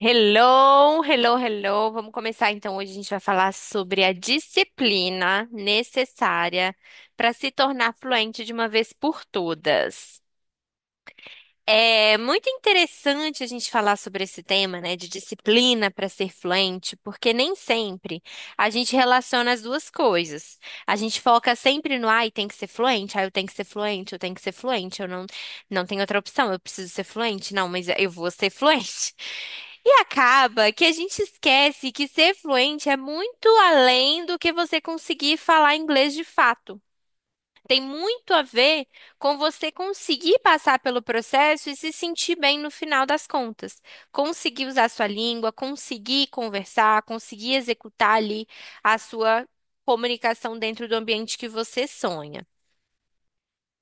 Hello, hello, hello. Vamos começar então. Hoje a gente vai falar sobre a disciplina necessária para se tornar fluente de uma vez por todas. É muito interessante a gente falar sobre esse tema, né, de disciplina para ser fluente, porque nem sempre a gente relaciona as duas coisas. A gente foca sempre no, ai, tem que ser fluente, ai, eu tenho que ser fluente, eu tenho que ser fluente, eu não tenho outra opção, eu preciso ser fluente. Não, mas eu vou ser fluente. E acaba que a gente esquece que ser fluente é muito além do que você conseguir falar inglês de fato. Tem muito a ver com você conseguir passar pelo processo e se sentir bem no final das contas. Conseguir usar sua língua, conseguir conversar, conseguir executar ali a sua comunicação dentro do ambiente que você sonha.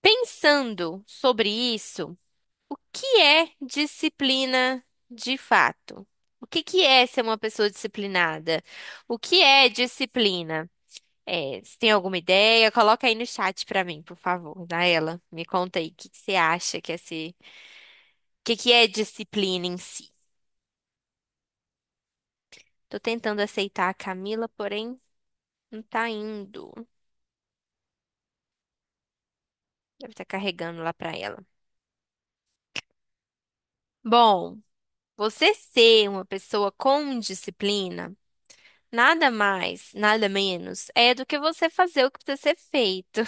Pensando sobre isso, o que é disciplina de fato? O que é ser uma pessoa disciplinada? O que é disciplina? Se tem alguma ideia, coloca aí no chat pra mim, por favor. Ela, me conta aí, o que que você acha que é ser, que é disciplina em si? Tô tentando aceitar a Camila, porém não tá indo. Deve estar carregando lá pra ela. Bom, você ser uma pessoa com disciplina, nada mais, nada menos, é do que você fazer o que precisa ser feito.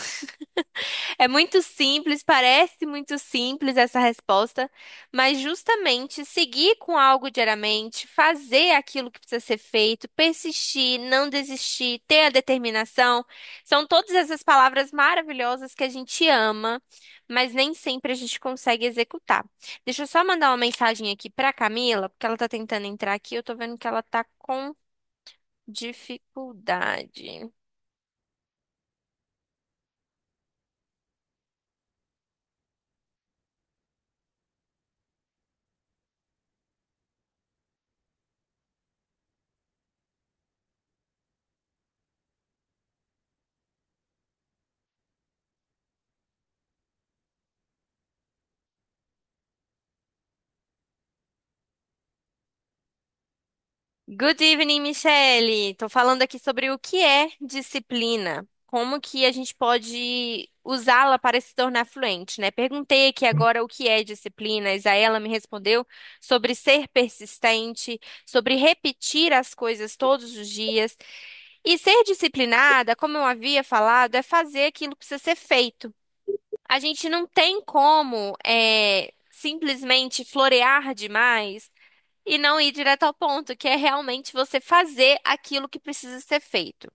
É muito simples, parece muito simples essa resposta, mas justamente seguir com algo diariamente, fazer aquilo que precisa ser feito, persistir, não desistir, ter a determinação, são todas essas palavras maravilhosas que a gente ama, mas nem sempre a gente consegue executar. Deixa eu só mandar uma mensagem aqui para Camila, porque ela tá tentando entrar aqui, eu tô vendo que ela tá com dificuldade. Good evening, Michelle. Tô falando aqui sobre o que é disciplina, como que a gente pode usá-la para se tornar fluente, né? Perguntei aqui agora o que é disciplina, a Isaela me respondeu sobre ser persistente, sobre repetir as coisas todos os dias. E ser disciplinada, como eu havia falado, é fazer aquilo que precisa ser feito. A gente não tem como simplesmente florear demais e não ir direto ao ponto, que é realmente você fazer aquilo que precisa ser feito.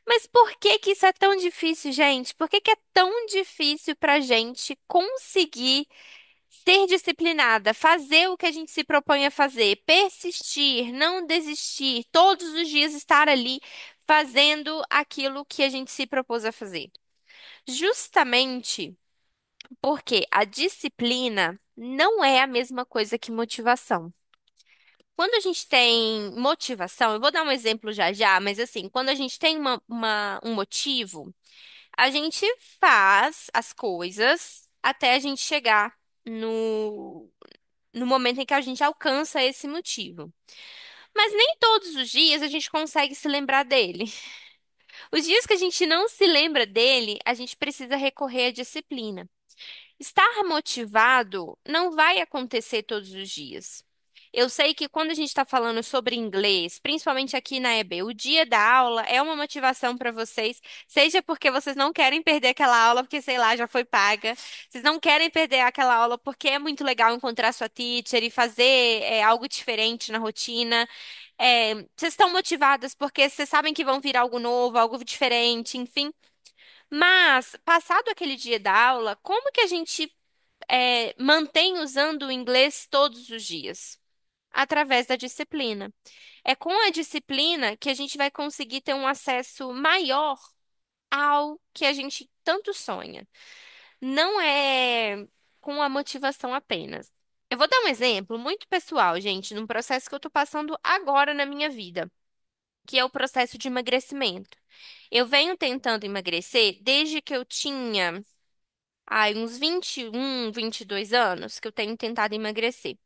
Mas por que que isso é tão difícil, gente? Por que que é tão difícil para a gente conseguir ser disciplinada, fazer o que a gente se propõe a fazer, persistir, não desistir, todos os dias estar ali fazendo aquilo que a gente se propôs a fazer? Justamente porque a disciplina não é a mesma coisa que motivação. Quando a gente tem motivação, eu vou dar um exemplo já já, mas assim, quando a gente tem um motivo, a gente faz as coisas até a gente chegar no momento em que a gente alcança esse motivo. Mas nem todos os dias a gente consegue se lembrar dele. Os dias que a gente não se lembra dele, a gente precisa recorrer à disciplina. Estar motivado não vai acontecer todos os dias. Eu sei que quando a gente está falando sobre inglês, principalmente aqui na EB, o dia da aula é uma motivação para vocês, seja porque vocês não querem perder aquela aula, porque sei lá, já foi paga, vocês não querem perder aquela aula porque é muito legal encontrar sua teacher e fazer algo diferente na rotina. Vocês estão motivadas porque vocês sabem que vão vir algo novo, algo diferente, enfim. Mas, passado aquele dia da aula, como que a gente mantém usando o inglês todos os dias? Através da disciplina. É com a disciplina que a gente vai conseguir ter um acesso maior ao que a gente tanto sonha. Não é com a motivação apenas. Eu vou dar um exemplo muito pessoal, gente, num processo que eu tô passando agora na minha vida, que é o processo de emagrecimento. Eu venho tentando emagrecer desde que eu tinha uns 21, 22 anos que eu tenho tentado emagrecer.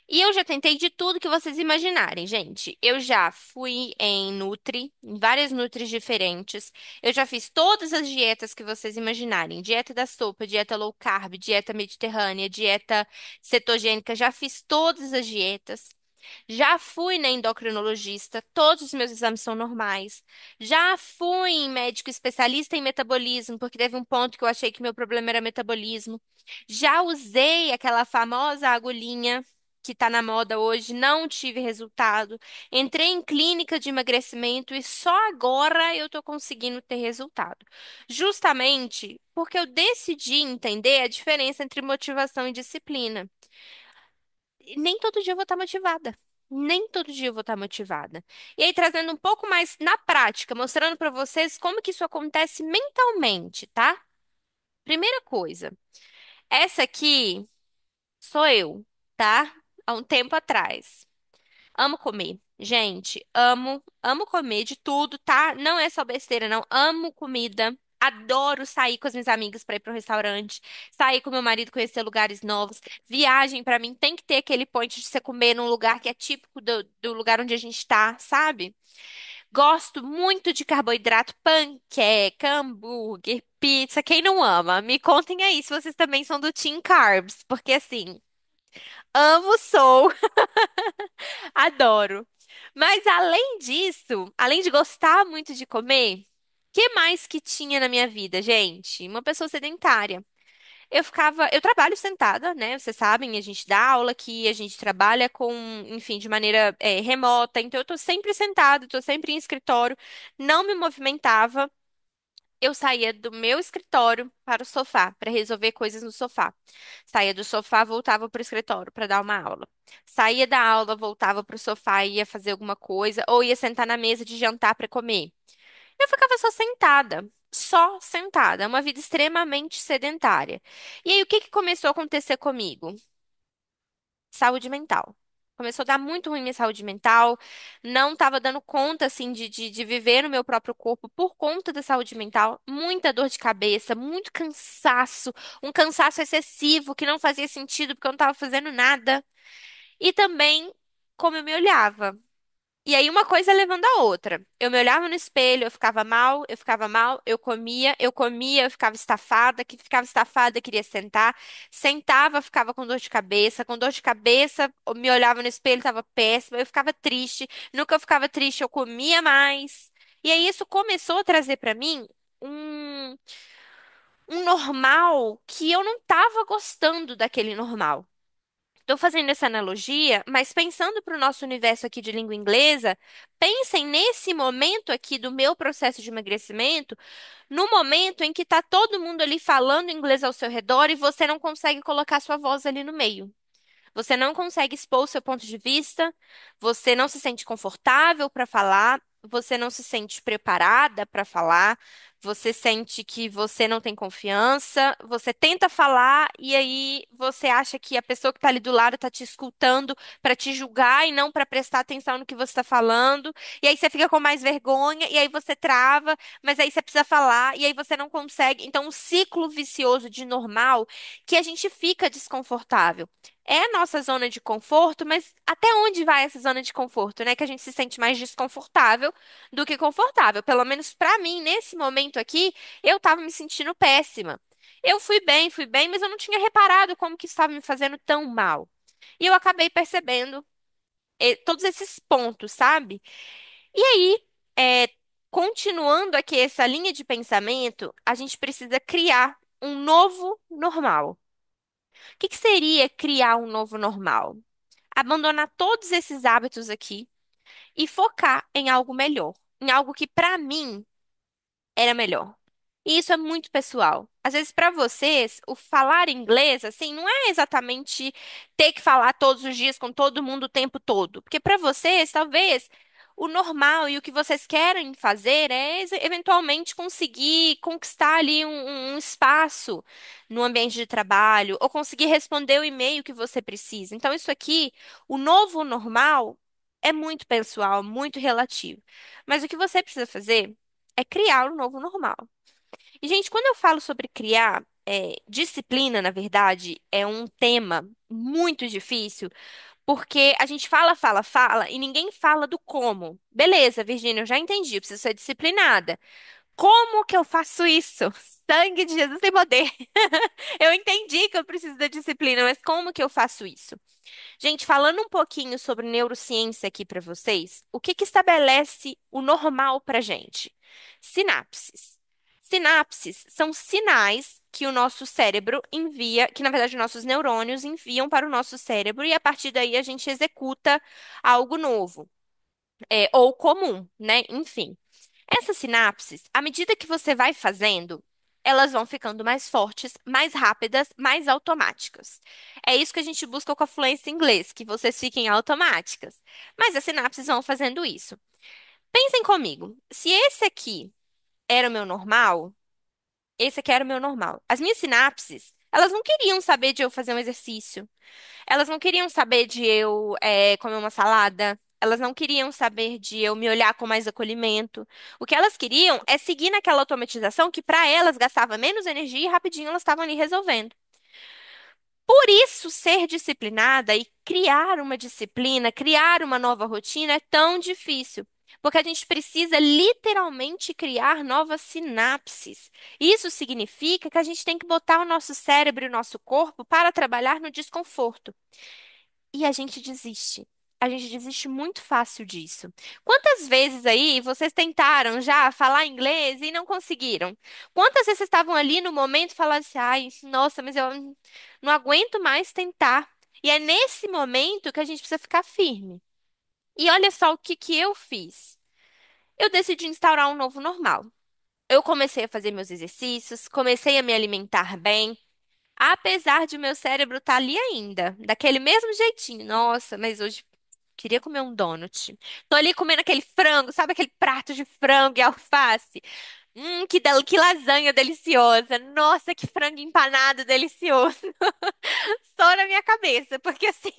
E eu já tentei de tudo que vocês imaginarem, gente. Eu já fui em Nutri, em várias Nutris diferentes. Eu já fiz todas as dietas que vocês imaginarem. Dieta da sopa, dieta low carb, dieta mediterrânea, dieta cetogênica. Já fiz todas as dietas. Já fui na endocrinologista, todos os meus exames são normais. Já fui em médico especialista em metabolismo, porque teve um ponto que eu achei que meu problema era metabolismo. Já usei aquela famosa agulhinha que está na moda hoje, não tive resultado. Entrei em clínica de emagrecimento e só agora eu estou conseguindo ter resultado. Justamente porque eu decidi entender a diferença entre motivação e disciplina. E nem todo dia eu vou estar motivada. Nem todo dia eu vou estar motivada. E aí, trazendo um pouco mais na prática, mostrando para vocês como que isso acontece mentalmente, tá? Primeira coisa, essa aqui sou eu, tá? Há um tempo atrás. Amo comer. Gente, amo, amo comer de tudo, tá? Não é só besteira, não. Amo comida. Adoro sair com as minhas amigas para ir pro restaurante, sair com meu marido, conhecer lugares novos. Viagem, pra mim, tem que ter aquele point de você comer num lugar que é típico do lugar onde a gente tá, sabe? Gosto muito de carboidrato, panqueca, hambúrguer, pizza. Quem não ama? Me contem aí se vocês também são do Team Carbs, porque assim, amo, sou. Adoro. Mas além disso, além de gostar muito de comer, que mais que tinha na minha vida, gente? Uma pessoa sedentária. Eu trabalho sentada, né? Vocês sabem, a gente dá aula aqui, a gente trabalha com, enfim, de maneira remota, então eu tô sempre sentada, tô sempre em escritório, não me movimentava. Eu saía do meu escritório para o sofá, para resolver coisas no sofá. Saía do sofá, voltava para o escritório para dar uma aula. Saía da aula, voltava para o sofá, ia fazer alguma coisa, ou ia sentar na mesa de jantar para comer. Eu ficava só sentada. Só sentada, uma vida extremamente sedentária. E aí, o que que começou a acontecer comigo? Saúde mental. Começou a dar muito ruim minha saúde mental. Não estava dando conta, assim, de viver no meu próprio corpo por conta da saúde mental. Muita dor de cabeça, muito cansaço, um cansaço excessivo que não fazia sentido porque eu não estava fazendo nada. E também como eu me olhava. E aí uma coisa levando a outra. Eu me olhava no espelho, eu ficava mal, eu comia, eu ficava estafada, que ficava estafada, queria sentar, sentava, ficava com dor de cabeça, eu me olhava no espelho, estava péssima, eu ficava triste, nunca eu ficava triste, eu comia mais. E aí isso começou a trazer para mim um, um normal que eu não estava gostando daquele normal. Estou fazendo essa analogia, mas pensando para o nosso universo aqui de língua inglesa, pensem nesse momento aqui do meu processo de emagrecimento, no momento em que está todo mundo ali falando inglês ao seu redor e você não consegue colocar sua voz ali no meio. Você não consegue expor o seu ponto de vista, você não se sente confortável para falar, você não se sente preparada para falar, você sente que você não tem confiança, você tenta falar e aí você acha que a pessoa que está ali do lado está te escutando para te julgar e não para prestar atenção no que você está falando, e aí você fica com mais vergonha, e aí você trava, mas aí você precisa falar, e aí você não consegue. Então, um ciclo vicioso de normal que a gente fica desconfortável. É a nossa zona de conforto, mas até onde vai essa zona de conforto, né? Que a gente se sente mais desconfortável do que confortável. Pelo menos pra mim, nesse momento aqui, eu tava me sentindo péssima. Eu fui bem, mas eu não tinha reparado como que isso estava me fazendo tão mal. E eu acabei percebendo todos esses pontos, sabe? E aí, continuando aqui essa linha de pensamento, a gente precisa criar um novo normal. O que que seria criar um novo normal? Abandonar todos esses hábitos aqui e focar em algo melhor, em algo que para mim era melhor. E isso é muito pessoal. Às vezes, para vocês, o falar inglês, assim, não é exatamente ter que falar todos os dias com todo mundo o tempo todo. Porque para vocês, talvez, o normal e o que vocês querem fazer é eventualmente conseguir conquistar ali um espaço no ambiente de trabalho, ou conseguir responder o e-mail que você precisa. Então, isso aqui, o novo normal, é muito pessoal, muito relativo. Mas o que você precisa fazer é criar o novo normal. E, gente, quando eu falo sobre criar, disciplina, na verdade, é um tema muito difícil, Porque a gente fala, fala, fala e ninguém fala do como. Beleza, Virgínia, eu já entendi, eu preciso ser disciplinada. Como que eu faço isso? Sangue de Jesus tem poder. Eu entendi que eu preciso da disciplina, mas como que eu faço isso? Gente, falando um pouquinho sobre neurociência aqui para vocês, o que que estabelece o normal para gente? Sinapses. Sinapses são sinais que o nosso cérebro envia, que na verdade nossos neurônios enviam para o nosso cérebro e a partir daí a gente executa algo novo, ou comum, né? Enfim. Essas sinapses, à medida que você vai fazendo, elas vão ficando mais fortes, mais rápidas, mais automáticas. É isso que a gente busca com a fluência em inglês, que vocês fiquem automáticas. Mas as sinapses vão fazendo isso. Pensem comigo, se esse aqui era o meu normal, esse aqui era o meu normal. As minhas sinapses, elas não queriam saber de eu fazer um exercício. Elas não queriam saber de eu comer uma salada. Elas não queriam saber de eu me olhar com mais acolhimento. O que elas queriam é seguir naquela automatização que para elas gastava menos energia e rapidinho elas estavam ali resolvendo. Por isso, ser disciplinada e criar uma disciplina, criar uma nova rotina é tão difícil. Porque a gente precisa literalmente criar novas sinapses. Isso significa que a gente tem que botar o nosso cérebro e o nosso corpo para trabalhar no desconforto. E a gente desiste. A gente desiste muito fácil disso. Quantas vezes aí vocês tentaram já falar inglês e não conseguiram? Quantas vezes vocês estavam ali no momento e falaram assim, ai, nossa, mas eu não aguento mais tentar. E é nesse momento que a gente precisa ficar firme. E olha só o que que eu fiz. Eu decidi instaurar um novo normal. Eu comecei a fazer meus exercícios, comecei a me alimentar bem. Apesar de meu cérebro estar ali ainda, daquele mesmo jeitinho. Nossa, mas hoje queria comer um donut. Tô ali comendo aquele frango, sabe aquele prato de frango e alface? Que lasanha deliciosa. Nossa, que frango empanado delicioso. Só na minha cabeça, porque assim,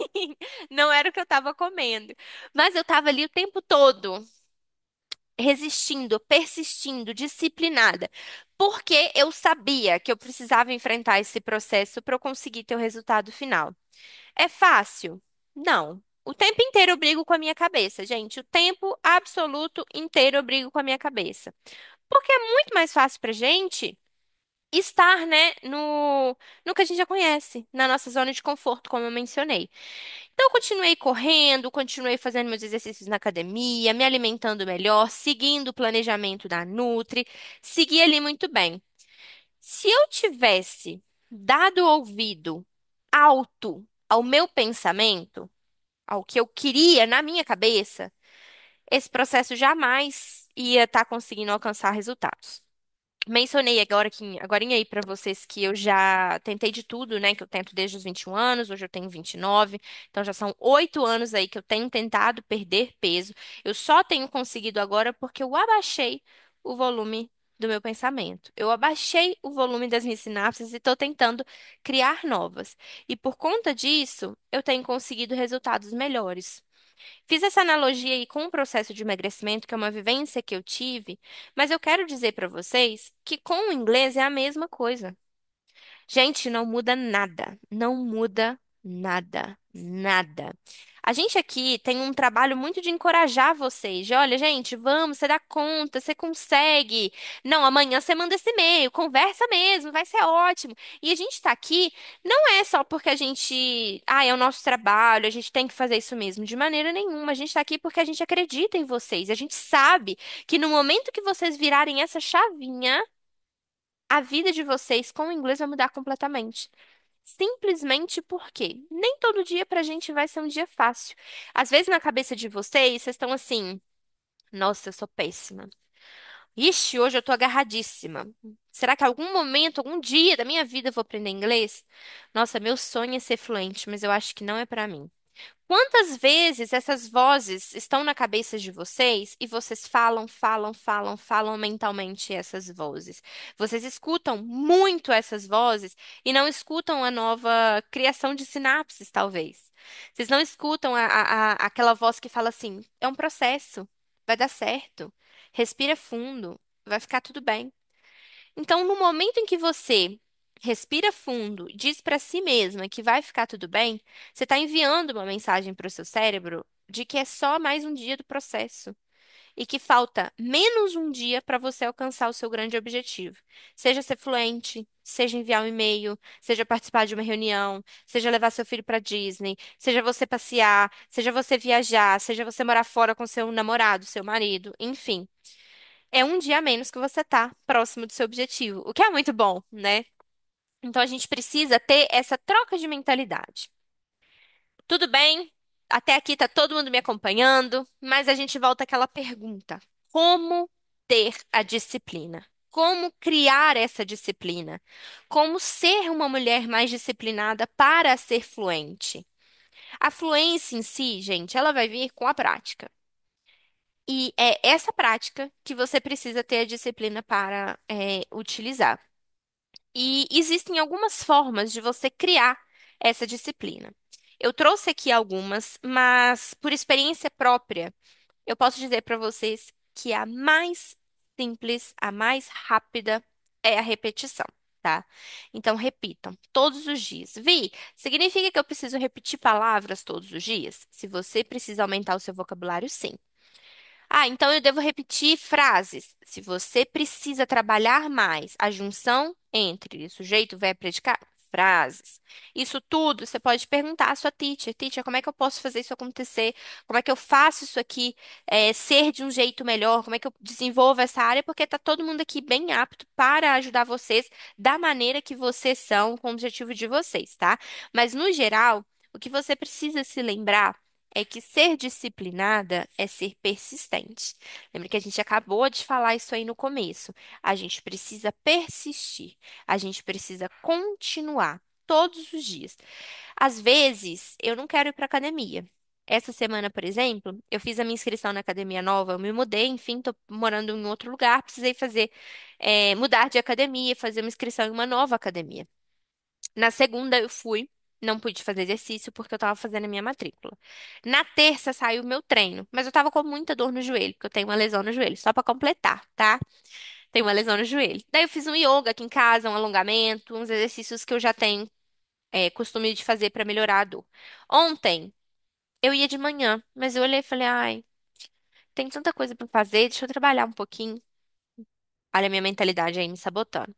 não era o que eu tava comendo. Mas eu tava ali o tempo todo, resistindo, persistindo, disciplinada. Porque eu sabia que eu precisava enfrentar esse processo para eu conseguir ter o resultado final. É fácil? Não. O tempo inteiro eu brigo com a minha cabeça, gente. O tempo absoluto inteiro eu brigo com a minha cabeça. Porque é muito mais fácil pra gente estar, né, no que a gente já conhece, na nossa zona de conforto, como eu mencionei. Então, eu continuei correndo, continuei fazendo meus exercícios na academia, me alimentando melhor, seguindo o planejamento da Nutri, segui ali muito bem. Se eu tivesse dado ouvido alto ao meu pensamento, ao que eu queria na minha cabeça, esse processo jamais ia estar conseguindo alcançar resultados. Mencionei agorinha aí para vocês que eu já tentei de tudo, né? Que eu tento desde os 21 anos, hoje eu tenho 29, então já são 8 anos aí que eu tenho tentado perder peso. Eu só tenho conseguido agora porque eu abaixei o volume do meu pensamento. Eu abaixei o volume das minhas sinapses e estou tentando criar novas. E por conta disso, eu tenho conseguido resultados melhores. Fiz essa analogia aí com o processo de emagrecimento, que é uma vivência que eu tive, mas eu quero dizer para vocês que com o inglês é a mesma coisa. Gente, não muda nada. Não muda nada. Nada. A gente aqui tem um trabalho muito de encorajar vocês. De, olha, gente, vamos, você dá conta, você consegue. Não, amanhã você manda esse e-mail, conversa mesmo, vai ser ótimo. E a gente tá aqui não é só porque a gente, é o nosso trabalho, a gente tem que fazer isso mesmo. De maneira nenhuma. A gente tá aqui porque a gente acredita em vocês. A gente sabe que no momento que vocês virarem essa chavinha, a vida de vocês com o inglês vai mudar completamente. Simplesmente porque nem todo dia pra gente vai ser um dia fácil. Às vezes na cabeça de vocês estão assim: nossa, eu sou péssima. Ixi, hoje eu tô agarradíssima. Será que algum momento, algum dia da minha vida eu vou aprender inglês? Nossa, meu sonho é ser fluente, mas eu acho que não é pra mim. Quantas vezes essas vozes estão na cabeça de vocês e vocês falam, falam, falam, falam mentalmente essas vozes? Vocês escutam muito essas vozes e não escutam a nova criação de sinapses, talvez. Vocês não escutam aquela voz que fala assim: é um processo, vai dar certo, respira fundo, vai ficar tudo bem. Então, no momento em que você respira fundo, diz para si mesma que vai ficar tudo bem, você está enviando uma mensagem para o seu cérebro de que é só mais um dia do processo e que falta menos um dia para você alcançar o seu grande objetivo. Seja ser fluente, seja enviar um e-mail, seja participar de uma reunião, seja levar seu filho para Disney, seja você passear, seja você viajar, seja você morar fora com seu namorado, seu marido, enfim. É um dia a menos que você tá próximo do seu objetivo, o que é muito bom, né? Então a gente precisa ter essa troca de mentalidade. Tudo bem? Até aqui tá todo mundo me acompanhando, mas a gente volta àquela pergunta: como ter a disciplina? Como criar essa disciplina? Como ser uma mulher mais disciplinada para ser fluente? A fluência em si, gente, ela vai vir com a prática. E é essa prática que você precisa ter a disciplina para utilizar. E existem algumas formas de você criar essa disciplina. Eu trouxe aqui algumas, mas por experiência própria, eu posso dizer para vocês que a mais simples, a mais rápida é a repetição, tá? Então repitam todos os dias. Vi, significa que eu preciso repetir palavras todos os dias? Se você precisa aumentar o seu vocabulário, sim. Ah, então eu devo repetir frases. Se você precisa trabalhar mais a junção entre sujeito, verbo, predicado, frases. Isso tudo você pode perguntar à sua teacher. Teacher, como é que eu posso fazer isso acontecer? Como é que eu faço isso aqui ser de um jeito melhor? Como é que eu desenvolvo essa área? Porque está todo mundo aqui bem apto para ajudar vocês da maneira que vocês são, com o objetivo de vocês, tá? Mas no geral, o que você precisa se lembrar é que ser disciplinada é ser persistente. Lembra que a gente acabou de falar isso aí no começo. A gente precisa persistir, a gente precisa continuar todos os dias. Às vezes, eu não quero ir para academia. Essa semana, por exemplo, eu fiz a minha inscrição na academia nova, eu me mudei, enfim, tô morando em outro lugar, precisei mudar de academia, fazer uma inscrição em uma nova academia. Na segunda eu fui, não pude fazer exercício porque eu tava fazendo a minha matrícula. Na terça saiu o meu treino, mas eu tava com muita dor no joelho, porque eu tenho uma lesão no joelho, só pra completar, tá? Tenho uma lesão no joelho. Daí eu fiz um yoga aqui em casa, um alongamento, uns exercícios que eu já tenho costume de fazer pra melhorar a dor. Ontem eu ia de manhã, mas eu olhei e falei, ai, tem tanta coisa pra fazer, deixa eu trabalhar um pouquinho. Olha a minha mentalidade aí me sabotando.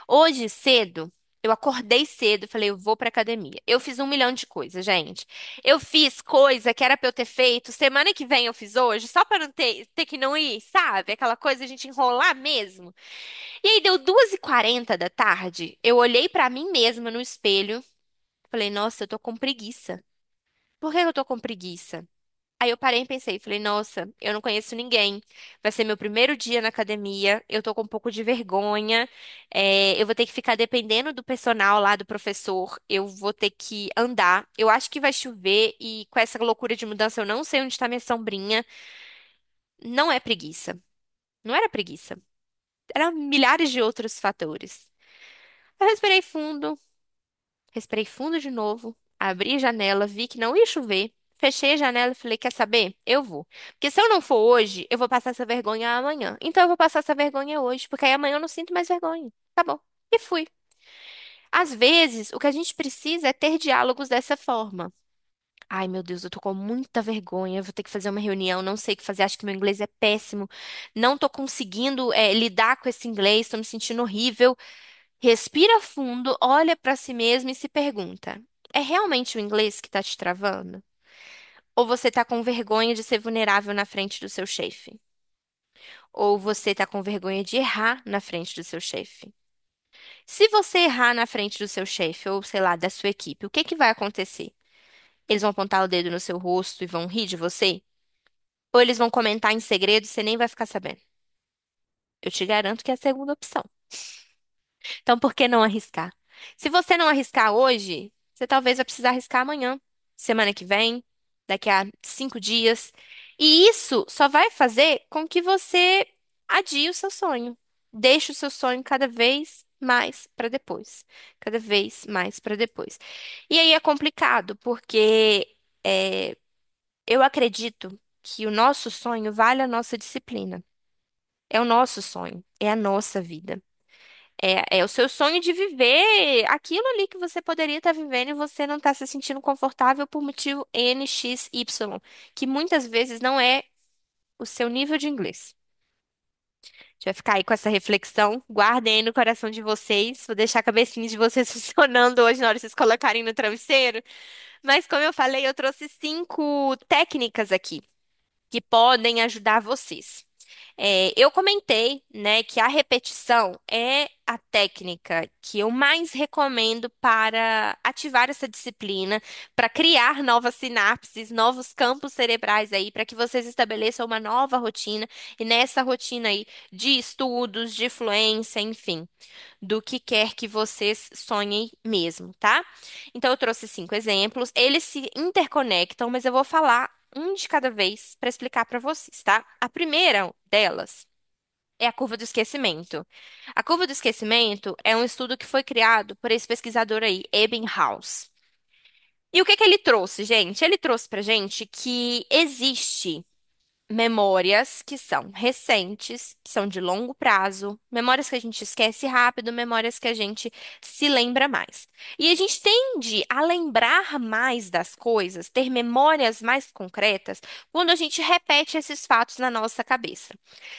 Hoje, cedo, eu acordei cedo e falei, eu vou pra academia. Eu fiz um milhão de coisas, gente. Eu fiz coisa que era pra eu ter feito semana que vem eu fiz hoje, só pra não ter que não ir, sabe? Aquela coisa a gente enrolar mesmo. E aí deu 2h40 da tarde, eu olhei pra mim mesma no espelho, falei, nossa, eu tô com preguiça. Por que eu tô com preguiça? Aí eu parei e pensei, falei, nossa, eu não conheço ninguém. Vai ser meu primeiro dia na academia. Eu tô com um pouco de vergonha. Eu vou ter que ficar dependendo do personal lá, do professor. Eu vou ter que andar. Eu acho que vai chover e com essa loucura de mudança eu não sei onde está minha sombrinha. Não é preguiça. Não era preguiça. Eram milhares de outros fatores. Eu respirei fundo de novo, abri a janela, vi que não ia chover, fechei a janela e falei: quer saber? Eu vou. Porque se eu não for hoje, eu vou passar essa vergonha amanhã. Então eu vou passar essa vergonha hoje, porque aí amanhã eu não sinto mais vergonha. Tá bom. E fui. Às vezes, o que a gente precisa é ter diálogos dessa forma. Ai, meu Deus, eu tô com muita vergonha. Eu vou ter que fazer uma reunião, não sei o que fazer. Acho que meu inglês é péssimo. Não tô conseguindo, lidar com esse inglês, tô me sentindo horrível. Respira fundo, olha para si mesmo e se pergunta: é realmente o inglês que está te travando? Ou você está com vergonha de ser vulnerável na frente do seu chefe? Ou você está com vergonha de errar na frente do seu chefe? Se você errar na frente do seu chefe, ou sei lá, da sua equipe, o que que vai acontecer? Eles vão apontar o dedo no seu rosto e vão rir de você? Ou eles vão comentar em segredo e você nem vai ficar sabendo? Eu te garanto que é a segunda opção. Então, por que não arriscar? Se você não arriscar hoje, você talvez vai precisar arriscar amanhã, semana que vem, daqui a 5 dias. E isso só vai fazer com que você adie o seu sonho. Deixe o seu sonho cada vez mais para depois. Cada vez mais para depois. E aí é complicado, porque eu acredito que o nosso sonho vale a nossa disciplina. É o nosso sonho, é a nossa vida. É o seu sonho de viver aquilo ali que você poderia estar vivendo e você não está se sentindo confortável por motivo N, X, Y, que muitas vezes não é o seu nível de inglês. A gente vai ficar aí com essa reflexão. Guardem aí no coração de vocês. Vou deixar a cabecinha de vocês funcionando hoje na hora de vocês colocarem no travesseiro. Mas, como eu falei, eu trouxe 5 técnicas aqui que podem ajudar vocês. Eu comentei, né, que a repetição é a técnica que eu mais recomendo para ativar essa disciplina, para criar novas sinapses, novos campos cerebrais aí, para que vocês estabeleçam uma nova rotina e nessa rotina aí de estudos, de fluência, enfim, do que quer que vocês sonhem mesmo, tá? Então eu trouxe 5 exemplos, eles se interconectam, mas eu vou falar um de cada vez para explicar para vocês, tá? A primeira delas é a curva do esquecimento. A curva do esquecimento é um estudo que foi criado por esse pesquisador aí, Ebbinghaus. E o que que ele trouxe, gente? Ele trouxe pra gente que existe memórias que são recentes, que são de longo prazo, memórias que a gente esquece rápido, memórias que a gente se lembra mais. E a gente tende a lembrar mais das coisas, ter memórias mais concretas, quando a gente repete esses fatos na nossa cabeça.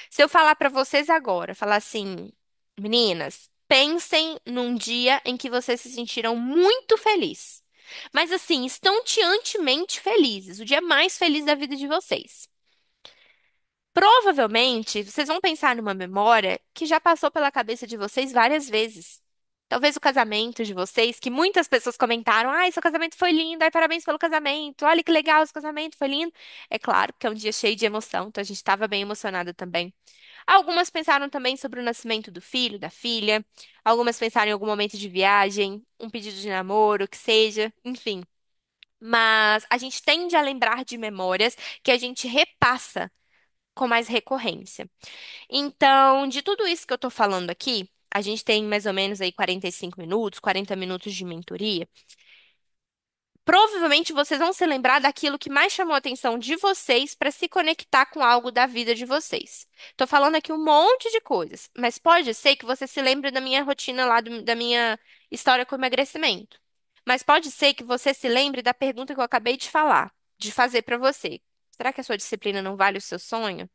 Se eu falar para vocês agora, falar assim, meninas, pensem num dia em que vocês se sentiram muito felizes. Mas assim, estonteantemente felizes, o dia mais feliz da vida de vocês. Provavelmente, vocês vão pensar numa memória que já passou pela cabeça de vocês várias vezes. Talvez o casamento de vocês, que muitas pessoas comentaram: ai, seu casamento foi lindo, ai, parabéns pelo casamento, olha que legal, seu casamento foi lindo. É claro, porque é um dia cheio de emoção, então a gente estava bem emocionada também. Algumas pensaram também sobre o nascimento do filho, da filha. Algumas pensaram em algum momento de viagem, um pedido de namoro, o que seja, enfim. Mas a gente tende a lembrar de memórias que a gente repassa com mais recorrência. Então, de tudo isso que eu tô falando aqui, a gente tem mais ou menos aí 45 minutos, 40 minutos de mentoria. Provavelmente vocês vão se lembrar daquilo que mais chamou a atenção de vocês para se conectar com algo da vida de vocês. Tô falando aqui um monte de coisas, mas pode ser que você se lembre da minha rotina lá, da minha história com emagrecimento. Mas pode ser que você se lembre da pergunta que eu acabei de falar, de fazer para você. Será que a sua disciplina não vale o seu sonho?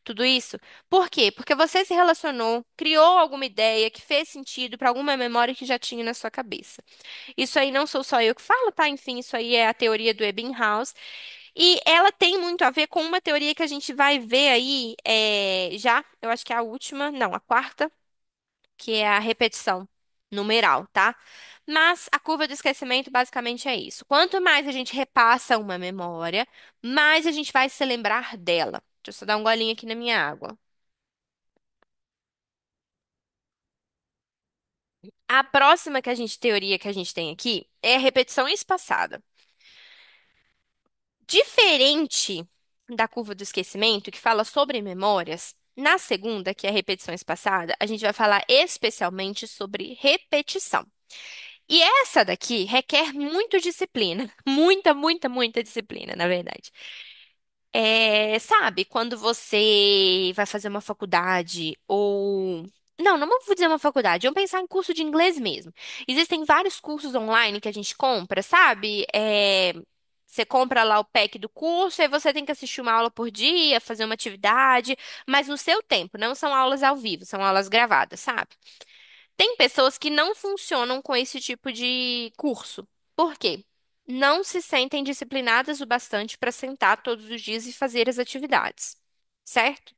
Tudo isso. Por quê? Porque você se relacionou, criou alguma ideia que fez sentido para alguma memória que já tinha na sua cabeça. Isso aí não sou só eu que falo, tá? Enfim, isso aí é a teoria do Ebbinghaus. E ela tem muito a ver com uma teoria que a gente vai ver aí já, eu acho que é a última, não, a quarta, que é a repetição numeral, tá? Mas a curva do esquecimento basicamente é isso. Quanto mais a gente repassa uma memória, mais a gente vai se lembrar dela. Deixa eu só dar um golinho aqui na minha água. A próxima teoria que a gente tem aqui é a repetição espaçada. Diferente da curva do esquecimento, que fala sobre memórias, na segunda, que é a repetição espaçada, a gente vai falar especialmente sobre repetição. E essa daqui requer muito disciplina, muita disciplina, na verdade. Sabe, quando você vai fazer uma faculdade ou. Não vou dizer uma faculdade, vamos pensar em curso de inglês mesmo. Existem vários cursos online que a gente compra, sabe? Você compra lá o pack do curso, aí você tem que assistir uma aula por dia, fazer uma atividade, mas no seu tempo, não são aulas ao vivo, são aulas gravadas, sabe? Tem pessoas que não funcionam com esse tipo de curso. Por quê? Não se sentem disciplinadas o bastante para sentar todos os dias e fazer as atividades, certo?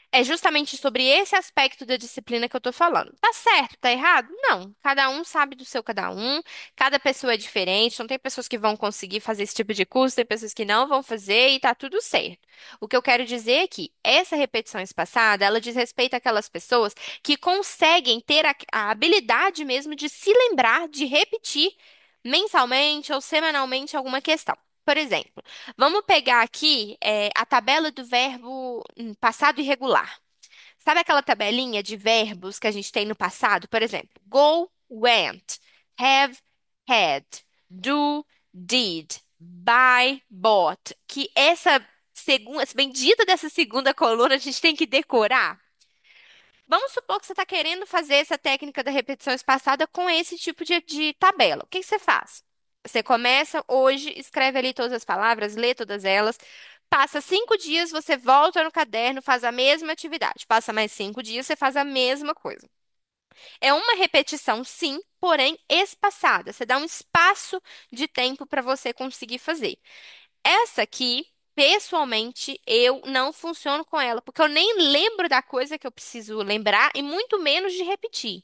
É justamente sobre esse aspecto da disciplina que eu tô falando. Tá certo, tá errado? Não. Cada um sabe do seu cada um, cada pessoa é diferente, não tem pessoas que vão conseguir fazer esse tipo de curso, tem pessoas que não vão fazer e tá tudo certo. O que eu quero dizer é que essa repetição espaçada, ela diz respeito àquelas pessoas que conseguem ter a habilidade mesmo de se lembrar de repetir mensalmente ou semanalmente alguma questão. Por exemplo, vamos pegar aqui a tabela do verbo passado irregular. Sabe aquela tabelinha de verbos que a gente tem no passado? Por exemplo, go, went, have, had, do, did, buy, bought. Que essa segunda, essa bendita dessa segunda coluna a gente tem que decorar. Vamos supor que você está querendo fazer essa técnica da repetição espaçada com esse tipo de tabela. O que que você faz? Você começa hoje, escreve ali todas as palavras, lê todas elas. Passa 5 dias, você volta no caderno, faz a mesma atividade. Passa mais 5 dias, você faz a mesma coisa. É uma repetição, sim, porém espaçada. Você dá um espaço de tempo para você conseguir fazer. Essa aqui, pessoalmente, eu não funciono com ela, porque eu nem lembro da coisa que eu preciso lembrar e muito menos de repetir.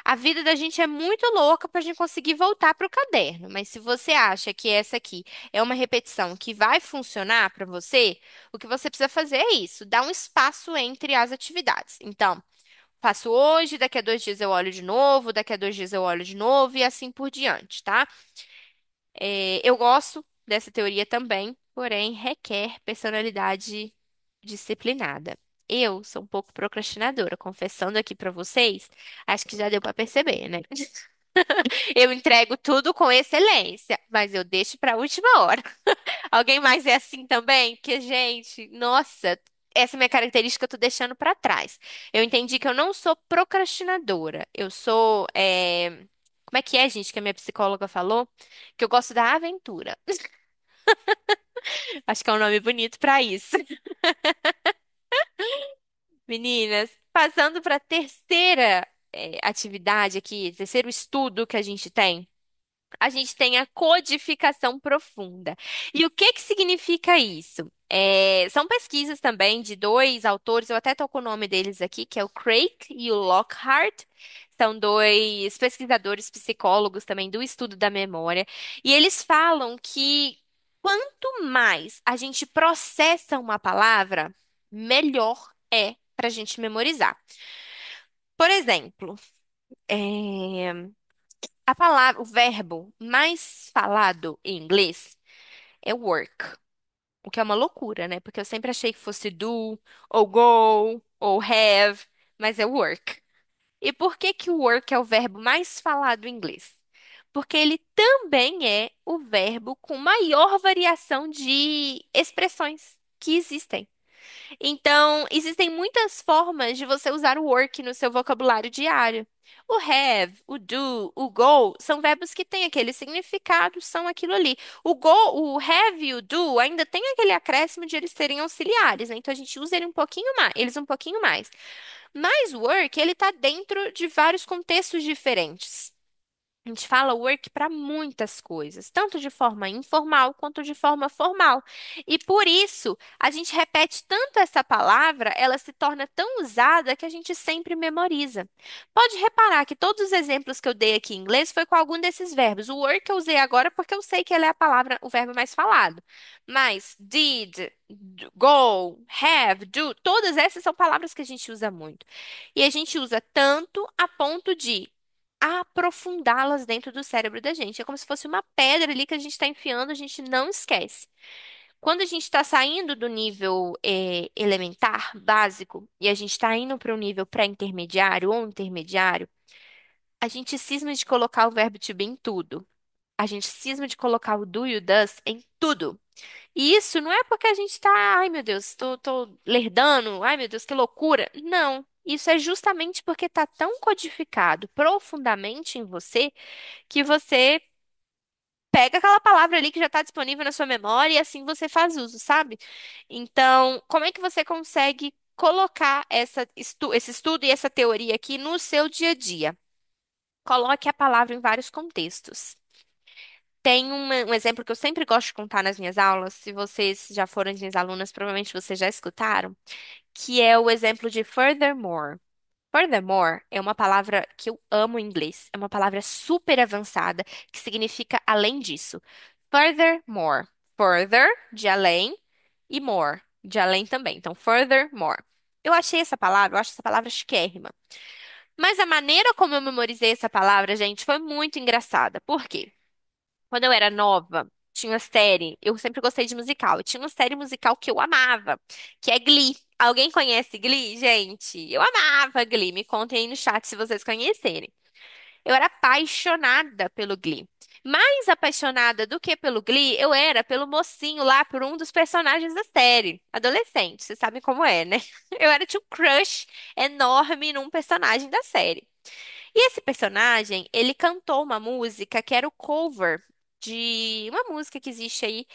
A vida da gente é muito louca para a gente conseguir voltar para o caderno, mas se você acha que essa aqui é uma repetição que vai funcionar para você, o que você precisa fazer é isso, dar um espaço entre as atividades. Então, faço hoje, daqui a 2 dias eu olho de novo, daqui a 2 dias eu olho de novo e assim por diante, tá? Eu gosto dessa teoria também, porém requer personalidade disciplinada. Eu sou um pouco procrastinadora, confessando aqui pra vocês, acho que já deu pra perceber, né? Eu entrego tudo com excelência, mas eu deixo pra última hora. Alguém mais é assim também? Porque, gente, nossa, essa minha característica eu tô deixando pra trás. Eu entendi que eu não sou procrastinadora, eu sou, como é que é, gente, que a minha psicóloga falou? Que eu gosto da aventura. Acho que é um nome bonito pra isso. Meninas, passando para a terceira, atividade aqui, terceiro estudo que a gente tem a codificação profunda. E o que que significa isso? São pesquisas também de dois autores, eu até estou com o nome deles aqui, que é o Craig e o Lockhart. São dois pesquisadores psicólogos também do estudo da memória. E eles falam que quanto mais a gente processa uma palavra, melhor é para a gente memorizar. Por exemplo, é, a palavra, o verbo mais falado em inglês é work, o que é uma loucura, né? Porque eu sempre achei que fosse do, ou go, ou have, mas é work. E por que que o work é o verbo mais falado em inglês? Porque ele também é o verbo com maior variação de expressões que existem. Então, existem muitas formas de você usar o work no seu vocabulário diário. O have, o do, o go são verbos que têm aquele significado, são aquilo ali. O go, o have e o do ainda tem aquele acréscimo de eles serem auxiliares, né? Então a gente usa ele um pouquinho mais, eles um pouquinho mais. Mas o work, ele está dentro de vários contextos diferentes. A gente fala work para muitas coisas, tanto de forma informal quanto de forma formal. E por isso, a gente repete tanto essa palavra, ela se torna tão usada que a gente sempre memoriza. Pode reparar que todos os exemplos que eu dei aqui em inglês foi com algum desses verbos. O work eu usei agora porque eu sei que ela é a palavra, o verbo mais falado. Mas did, go, have, do, todas essas são palavras que a gente usa muito. E a gente usa tanto a ponto de aprofundá-las dentro do cérebro da gente. É como se fosse uma pedra ali que a gente está enfiando, a gente não esquece. Quando a gente está saindo do nível elementar, básico, e a gente está indo para um nível pré-intermediário ou intermediário, a gente cisma de colocar o verbo to be em tudo. A gente cisma de colocar o do e o does em tudo. E isso não é porque a gente está, ai meu Deus, tô lerdando, ai meu Deus, que loucura. Não. Isso é justamente porque está tão codificado profundamente em você que você pega aquela palavra ali que já está disponível na sua memória e assim você faz uso, sabe? Então, como é que você consegue colocar esse estudo e essa teoria aqui no seu dia a dia? Coloque a palavra em vários contextos. Tem um exemplo que eu sempre gosto de contar nas minhas aulas, se vocês já foram minhas alunas, provavelmente vocês já escutaram, que é o exemplo de furthermore. Furthermore é uma palavra que eu amo em inglês. É uma palavra super avançada que significa além disso. Furthermore. Further, de além, e more, de além também. Então, furthermore. Eu achei essa palavra, eu acho essa palavra chiquérrima. Mas a maneira como eu memorizei essa palavra, gente, foi muito engraçada. Por quê? Quando eu era nova, tinha uma série, eu sempre gostei de musical, e tinha uma série musical que eu amava, que é Glee. Alguém conhece Glee, gente? Eu amava Glee. Me contem aí no chat se vocês conhecerem. Eu era apaixonada pelo Glee. Mais apaixonada do que pelo Glee, eu era pelo mocinho lá, por um dos personagens da série. Adolescente, vocês sabem como é, né? Eu era tinha um crush enorme num personagem da série. E esse personagem, ele cantou uma música que era o cover de uma música que existe aí.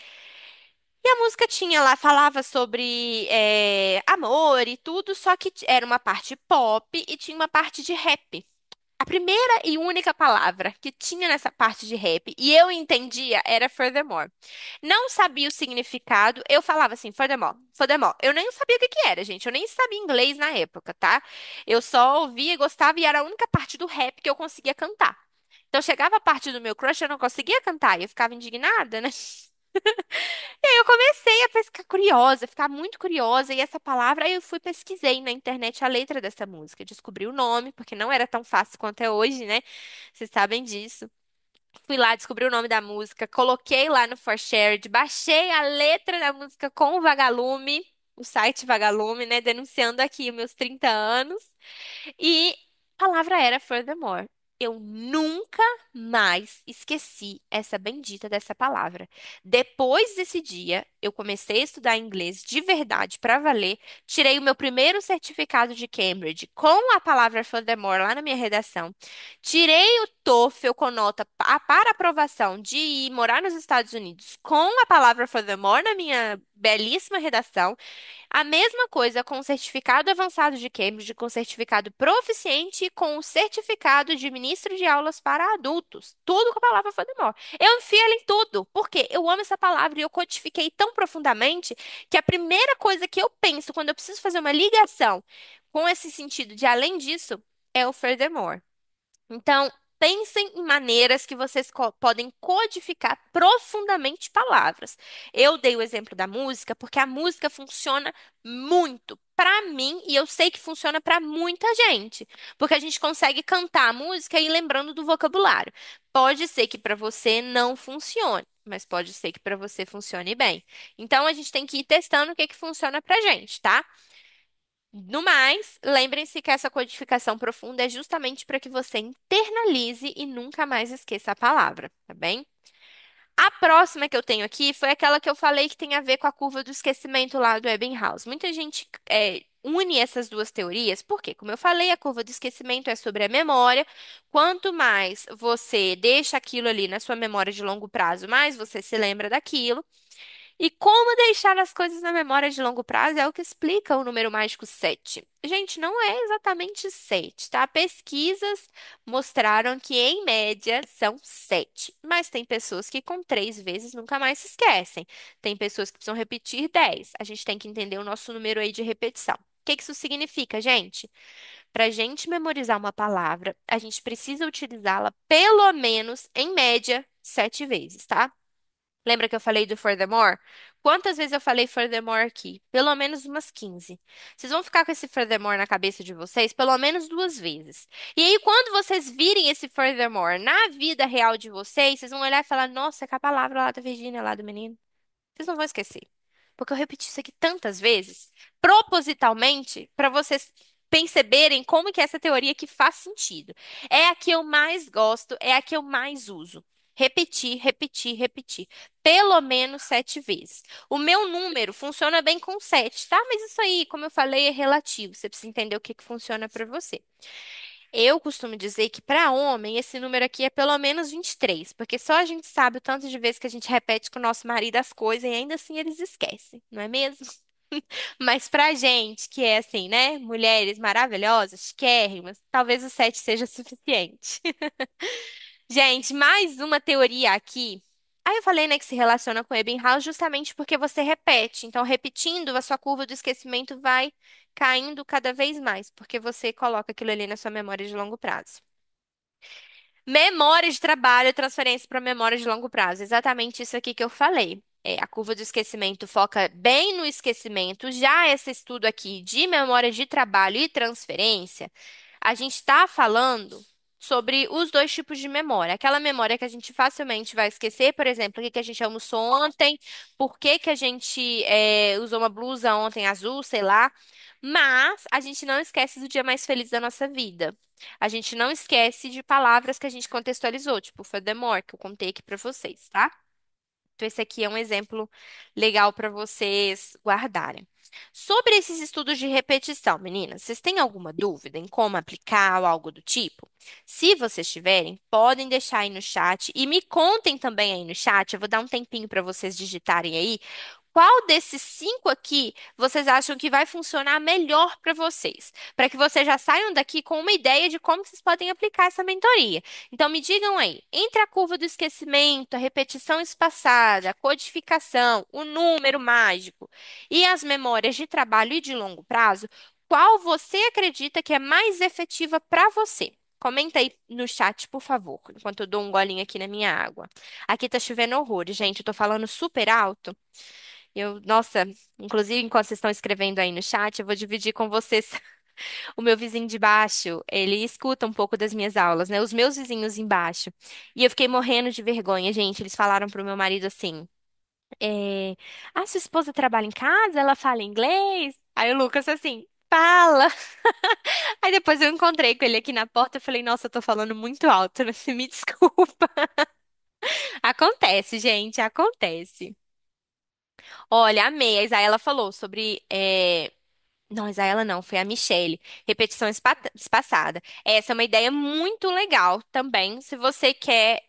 E a música tinha lá, falava sobre amor e tudo, só que era uma parte pop e tinha uma parte de rap. A primeira e única palavra que tinha nessa parte de rap, e eu entendia, era furthermore. Não sabia o significado, eu falava assim, furthermore, furthermore. Eu nem sabia o que que era, gente. Eu nem sabia inglês na época, tá? Eu só ouvia, gostava e era a única parte do rap que eu conseguia cantar. Então chegava a parte do meu crush, eu não conseguia cantar, e eu ficava indignada, né? E aí eu comecei a ficar curiosa, ficar muito curiosa, e essa palavra, aí eu fui pesquisei na internet a letra dessa música, descobri o nome, porque não era tão fácil quanto é hoje, né? Vocês sabem disso. Fui lá, descobri o nome da música, coloquei lá no ForShared, baixei a letra da música com o Vagalume, o site Vagalume, né? Denunciando aqui os meus 30 anos. E a palavra era furthermore. Eu nunca mais esqueci essa bendita dessa palavra. Depois desse dia, eu comecei a estudar inglês de verdade para valer. Tirei o meu primeiro certificado de Cambridge com a palavra furthermore lá na minha redação. Tirei o TOEFL com nota para aprovação de ir morar nos Estados Unidos com a palavra furthermore na minha belíssima redação. A mesma coisa com o certificado avançado de Cambridge, com o certificado proficiente e com o certificado de ministro de aulas para adultos. Tudo com a palavra furthermore. Eu enfio ela em tudo, porque eu amo essa palavra e eu codifiquei tão profundamente que a primeira coisa que eu penso quando eu preciso fazer uma ligação com esse sentido de além disso é o furthermore. Então, pensem em maneiras que vocês podem codificar profundamente palavras. Eu dei o exemplo da música porque a música funciona muito para mim e eu sei que funciona para muita gente, porque a gente consegue cantar a música e ir lembrando do vocabulário. Pode ser que para você não funcione, mas pode ser que para você funcione bem. Então, a gente tem que ir testando o que que funciona para gente, tá? No mais, lembrem-se que essa codificação profunda é justamente para que você internalize e nunca mais esqueça a palavra, tá bem? A próxima que eu tenho aqui foi aquela que eu falei que tem a ver com a curva do esquecimento lá do Ebbinghaus. Muita gente une essas duas teorias, porque, como eu falei, a curva do esquecimento é sobre a memória. Quanto mais você deixa aquilo ali na sua memória de longo prazo, mais você se lembra daquilo. E como deixar as coisas na memória de longo prazo é o que explica o número mágico 7. Gente, não é exatamente 7, tá? Pesquisas mostraram que, em média, são 7. Mas tem pessoas que com 3 vezes nunca mais se esquecem. Tem pessoas que precisam repetir 10. A gente tem que entender o nosso número aí de repetição. O que que isso significa, gente? Para a gente memorizar uma palavra, a gente precisa utilizá-la pelo menos, em média, 7 vezes, tá? Lembra que eu falei do furthermore? Quantas vezes eu falei furthermore aqui? Pelo menos umas 15. Vocês vão ficar com esse furthermore na cabeça de vocês pelo menos 2 vezes. E aí, quando vocês virem esse furthermore na vida real de vocês, vocês vão olhar e falar: Nossa, é com a palavra lá da Virgínia, lá do menino. Vocês não vão esquecer. Porque eu repeti isso aqui tantas vezes, propositalmente, para vocês perceberem como que essa teoria aqui faz sentido. É a que eu mais gosto, é a que eu mais uso. Repetir, repetir, repetir. Pelo menos 7 vezes. O meu número funciona bem com 7, tá? Mas isso aí, como eu falei, é relativo. Você precisa entender o que que funciona para você. Eu costumo dizer que para homem esse número aqui é pelo menos 23, porque só a gente sabe o tanto de vezes que a gente repete com o nosso marido as coisas e ainda assim eles esquecem, não é mesmo? Mas pra gente, que é assim, né? Mulheres maravilhosas, chiquérrimas, talvez o 7 seja suficiente. Gente, mais uma teoria aqui. Aí eu falei, né, que se relaciona com Ebbinghaus justamente porque você repete. Então, repetindo, a sua curva do esquecimento vai caindo cada vez mais, porque você coloca aquilo ali na sua memória de longo prazo. Memória de trabalho, transferência para memória de longo prazo. Exatamente isso aqui que eu falei. A curva do esquecimento foca bem no esquecimento. Já esse estudo aqui de memória de trabalho e transferência, a gente está falando sobre os dois tipos de memória. Aquela memória que a gente facilmente vai esquecer, por exemplo, o que que a gente almoçou ontem, por que que a gente usou uma blusa ontem azul, sei lá. Mas a gente não esquece do dia mais feliz da nossa vida. A gente não esquece de palavras que a gente contextualizou, tipo furthermore, que eu contei aqui pra vocês, tá? Então, esse aqui é um exemplo legal para vocês guardarem. Sobre esses estudos de repetição, meninas, vocês têm alguma dúvida em como aplicar ou algo do tipo? Se vocês tiverem, podem deixar aí no chat e me contem também aí no chat. Eu vou dar um tempinho para vocês digitarem aí. Qual desses cinco aqui vocês acham que vai funcionar melhor para vocês? Para que vocês já saiam daqui com uma ideia de como vocês podem aplicar essa mentoria. Então, me digam aí, entre a curva do esquecimento, a repetição espaçada, a codificação, o número mágico e as memórias de trabalho e de longo prazo, qual você acredita que é mais efetiva para você? Comenta aí no chat, por favor, enquanto eu dou um golinho aqui na minha água. Aqui tá chovendo horrores, gente. Eu tô falando super alto. Nossa, inclusive enquanto vocês estão escrevendo aí no chat, eu vou dividir com vocês. O meu vizinho de baixo, ele escuta um pouco das minhas aulas, né? Os meus vizinhos embaixo. E eu fiquei morrendo de vergonha, gente. Eles falaram pro meu marido assim: a sua esposa trabalha em casa? Ela fala inglês? Aí o Lucas assim. Fala! Aí depois eu encontrei com ele aqui na porta. Eu falei, nossa, eu tô falando muito alto, né? Me desculpa. Acontece, gente, acontece. Olha, amei. A Isaela falou sobre. Não, Isaela não, foi a Michelle. Repetição espaçada. Essa é uma ideia muito legal também, se você quer,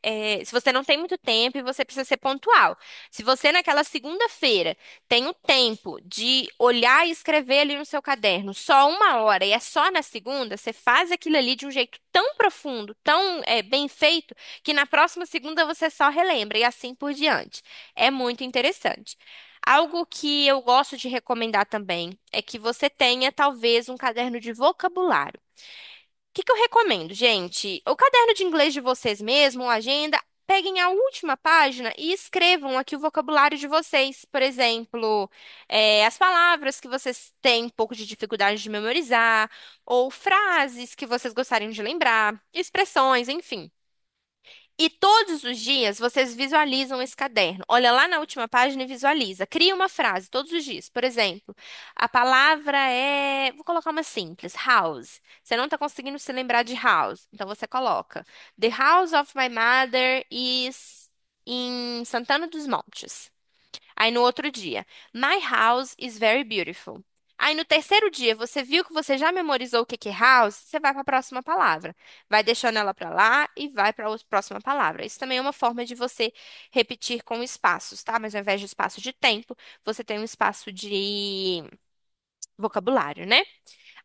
se você não tem muito tempo e você precisa ser pontual. Se você naquela segunda-feira tem o tempo de olhar e escrever ali no seu caderno só uma hora e é só na segunda, você faz aquilo ali de um jeito tão profundo, tão bem feito, que na próxima segunda você só relembra e assim por diante. É muito interessante. Algo que eu gosto de recomendar também é que você tenha, talvez, um caderno de vocabulário. O que que eu recomendo, gente? O caderno de inglês de vocês mesmo, a agenda, peguem a última página e escrevam aqui o vocabulário de vocês. Por exemplo, as palavras que vocês têm um pouco de dificuldade de memorizar, ou frases que vocês gostariam de lembrar, expressões, enfim. E todos os dias vocês visualizam esse caderno. Olha lá na última página e visualiza. Cria uma frase todos os dias. Por exemplo, a palavra é. Vou colocar uma simples: house. Você não está conseguindo se lembrar de house. Então você coloca: The house of my mother is in Santana dos Montes. Aí no outro dia, My house is very beautiful. Aí no terceiro dia, você viu que você já memorizou o que que é house, você vai para a próxima palavra. Vai deixando ela para lá e vai para a próxima palavra. Isso também é uma forma de você repetir com espaços, tá? Mas ao invés de espaço de tempo, você tem um espaço de vocabulário, né?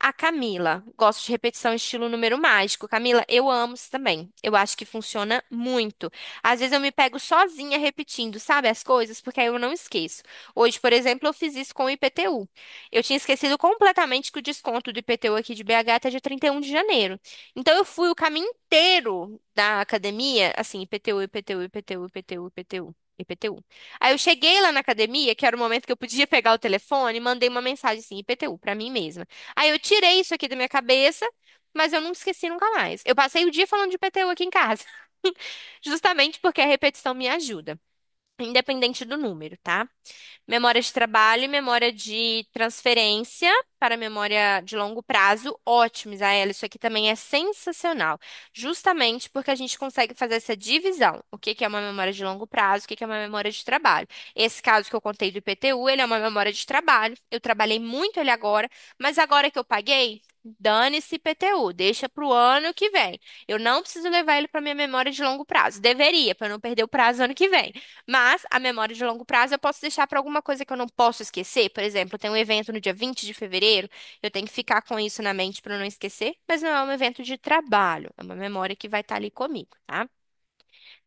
A Camila, gosto de repetição estilo número mágico. Camila, eu amo isso também. Eu acho que funciona muito. Às vezes eu me pego sozinha repetindo, sabe, as coisas, porque aí eu não esqueço. Hoje, por exemplo, eu fiz isso com o IPTU. Eu tinha esquecido completamente que o desconto do IPTU aqui de BH é dia 31 de janeiro. Então eu fui o caminho inteiro da academia, assim, IPTU, IPTU, IPTU, IPTU, IPTU. IPTU. Aí eu cheguei lá na academia, que era o momento que eu podia pegar o telefone, e mandei uma mensagem assim, IPTU, pra mim mesma. Aí eu tirei isso aqui da minha cabeça, mas eu não esqueci nunca mais. Eu passei o dia falando de IPTU aqui em casa, justamente porque a repetição me ajuda, independente do número, tá? Memória de trabalho e memória de transferência para memória de longo prazo, ótimo, Isaela. Isso aqui também é sensacional. Justamente porque a gente consegue fazer essa divisão. O que que é uma memória de longo prazo, o que que é uma memória de trabalho. Esse caso que eu contei do IPTU, ele é uma memória de trabalho. Eu trabalhei muito ele agora, mas agora que eu paguei, dane-se IPTU, deixa para o ano que vem. Eu não preciso levar ele para minha memória de longo prazo. Deveria, para não perder o prazo ano que vem. Mas a memória de longo prazo eu posso deixar para alguma coisa que eu não posso esquecer. Por exemplo, tem um evento no dia 20 de fevereiro, eu tenho que ficar com isso na mente para não esquecer, mas não é um evento de trabalho, é uma memória que vai estar ali comigo, tá?